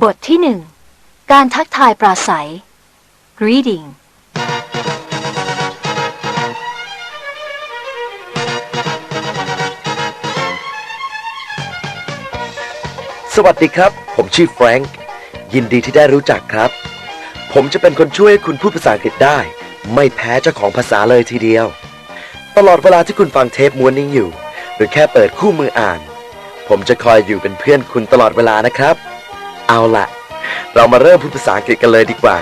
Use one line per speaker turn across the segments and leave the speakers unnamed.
บทที่ 1 การทักทายปราศัย Greeting
สวัสดีครับผมชื่อแฟรงค์ยินดีที่ได้รู้จักครับผมจะเป็นคนช่วยให้คุณพูดภาษาอังกฤษได้ไม่แพ้เจ้าของภาษาเลยทีเดียวตลอดเวลาที่คุณฟังเทปม้วนนี้อยู่หรือแค่เปิดคู่มืออ่านผมจะคอยอยู่เป็นเพื่อนคุณตลอดเวลานะครับเอาล่ะเรามาเริ่มพูดภาษาอังกฤษกันเลยดีกว่า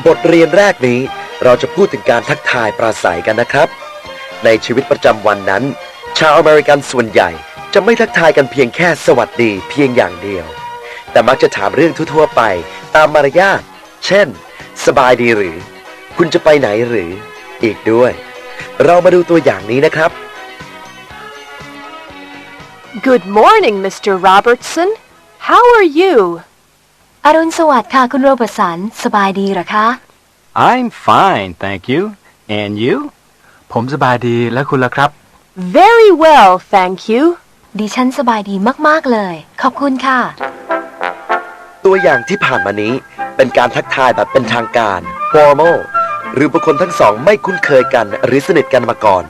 บทเรียนแรกนี้เราจะพูดถึงการทักทายปราศัยกันนะครับในชีวิตประจำวันนั้นชาวอเมริกันส่วนใหญ่จะไม่ทักทายกันเพียงแค่สวัสดีเพียงอย่างเดียวแต่มักจะถามเรื่องทั่วๆไปตามมารยาทเช่นสบายดีหรือคุณจะไปไหนหรืออีกด้วยเรามาดูตัวอย่างนี้นะครับ
Good morning, Mr. Robertson. How are you?
อรุณสวัสดิ์ค่ะคุณโรเบิร์ตสันสบายดีหรอคะ
I'm fine, thank you. And you?
ผมสบายดีและคุณล่ะครับ
Very well, thank you.
ดิฉันสบายดีมากๆเลยขอบคุณค่ะ
ตัวอย่างที่ผ่านมานี้เป็นการทักทายแบบเป็นทางการ formal หรือบุคคลทั้งสองไม่คุ้นเคยกันหรือสนิทกันมาก่อน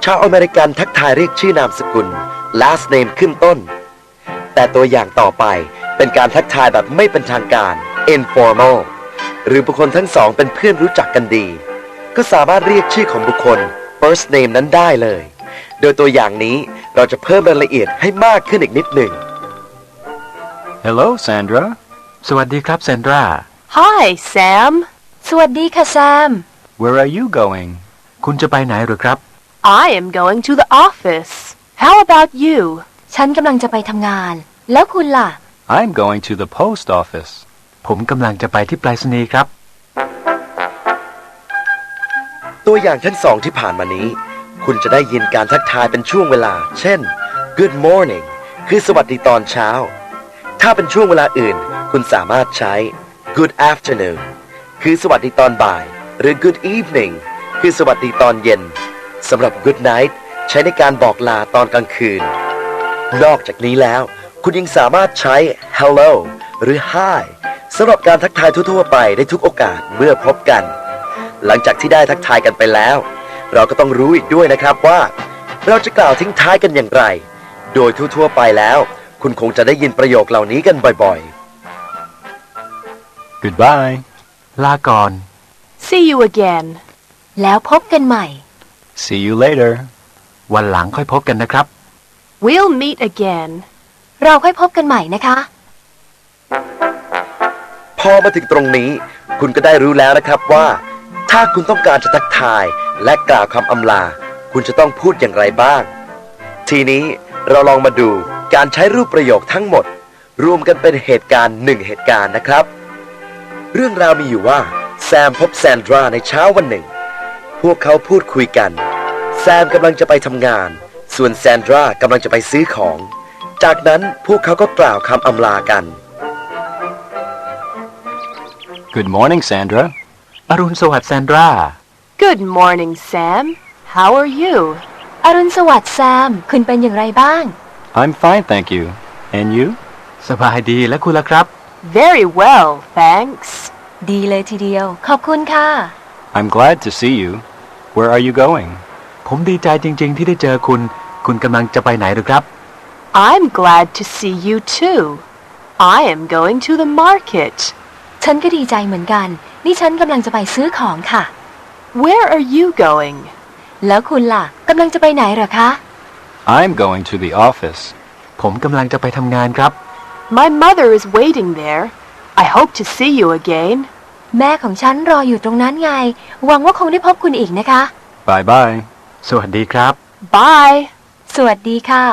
ชาวอเมริกันทักทายเรียกชื่อนามสกุล last name ขึ้นต้นแต่ตัวอย่างต่อไปเป็นการทักทายแบบไม่เป็นทางการ informal หรือบุคคลทั้งสองเป็นเพื่อนรู้จักกันดีก็สามารถเรียกชื่อของบุคคล first name นั้นได้เลยโดยตัวอย่างนี้เราจะเพิ่มรายละเอียดให้มากขึ้นอีกนิดหนึ่ง
Hello, Sandra.
สวัสดีครับแซนดรา
Hi, Sam.
สวัสดีค่ะแซม
Where are you going?
คุณจะไปไหนหรือครับ
I am going to the office. How about you?
ฉันกำลังจะไปทำงานแล้วคุณล่ะ
I'm going to the post office.
ผมกำลังจะไปที่ไปรษณีย์ครับ
ตัวอย่างทั้งสองที่ผ่านมานี้คุณจะได้ยินการทักทายเป็นช่วงเวลาเช่น Good morning คือสวัสดีตอนเช้าถ้าเป็นช่วงเวลาอื่นคุณสามารถใช้ Good afternoon คือสวัสดีตอนบ่ายหรือ Good evening คือสวัสดีตอนเย็นสำหรับ Good night ใช้ในการบอกลาตอนกลางคืนนอกจากนี้แล้วคุณยังสามารถใช้ Hello หรือ Hi สำหรับการทักทายทั่วๆไปได้ทุกโอกาสเมื่อพบกันหลังจากที่ได้ทักทายกันไปแล้วเราก็ต้องรู้อีกด้วยนะครับว่าเราจะกล่าวทิ้งท้ายกันอย่างไรโดยทั่วๆไปแล้วคุณคงจะได้ยินประโยคเหล่านี้กันบ่อยๆ
Goodbye.
ลาก่อน
See you again.
แล้วพบกันใหม่
See you later.
วันหลังค่อยพบกันนะครับ
We'll meet again.
เราค่อยพบกันใหม่นะคะ
พอมาถึงตรงนี้คุณก็ได้รู้แล้วนะครับว่าถ้าคุณต้องการจะทักทายและกล่าวคำอำลาคุณจะต้องพูดอย่างไรบ้างทีนี้เราลองมาดูการใช้รูปประโยคทั้งหมดรวมกันเป็นเหตุการณ์1เหตุการณ์นะครับเรื่องราวมีอยู่ว่าแซมพบแซนดราในเช้าวันหนึ่งพวกเขาพูดคุยกันแซมกำลังจะไปทำงานส่วนแซนดรากำลังจะไปซื้อของจากนั้นพวกเขาก็กล่าวคำอำลากัน
Good morning, Sandra.
อรุณสวัสดิ์แซนดรา
Good morning, Sam. How are you?
อรุณสวัสดิ์แซมคุณเป็นอย่างไรบ้าง
I'm fine, thank you. And you?
สบายดีและคุณล่ะครับ
Very well, thanks.
ดีเลยทีเดียวขอบคุณค่ะ
I'm glad to see you. Where are you going?
ผมดีใจจริงๆที่ได้เจอคุณคุณกำลังจะไปไหนหรือครับ
I'm glad to see you too. I am going to the market.
ฉันก็ดีใจเหมือนกันนี่ฉันกำลังจะไปซื้อของค่ะ
Where are you going?
แล้วคุณล่ะกำลังจะไปไหนเหรอคะ
I'm going to the office.
ผมกำลังจะไปทำงานครับ
My mother is waiting there. I hope to see you again.
แม่ของฉันรออยู่ตรงนั้นไงหวังว่าคงได้พบคุณอีกนะคะ
Bye bye.
สวัสดีครับ
Bye.
สวัสดีค่ะ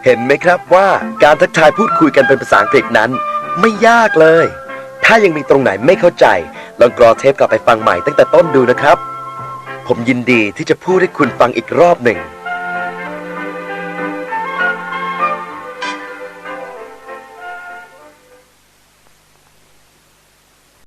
เห็นไหมครับว่าการทักทายพูดคุยกันเป็นภาษาอังกฤษนั้นไม่ยากเลยถ้ายังมีตรงไหนไม่เข้าใจลองกรอเทปกลับไปฟังใหม่ตั้งแต่ต้นดูนะครับผมยินดีที่จะพูดให้คุณฟังอีกรอบหนึ่ง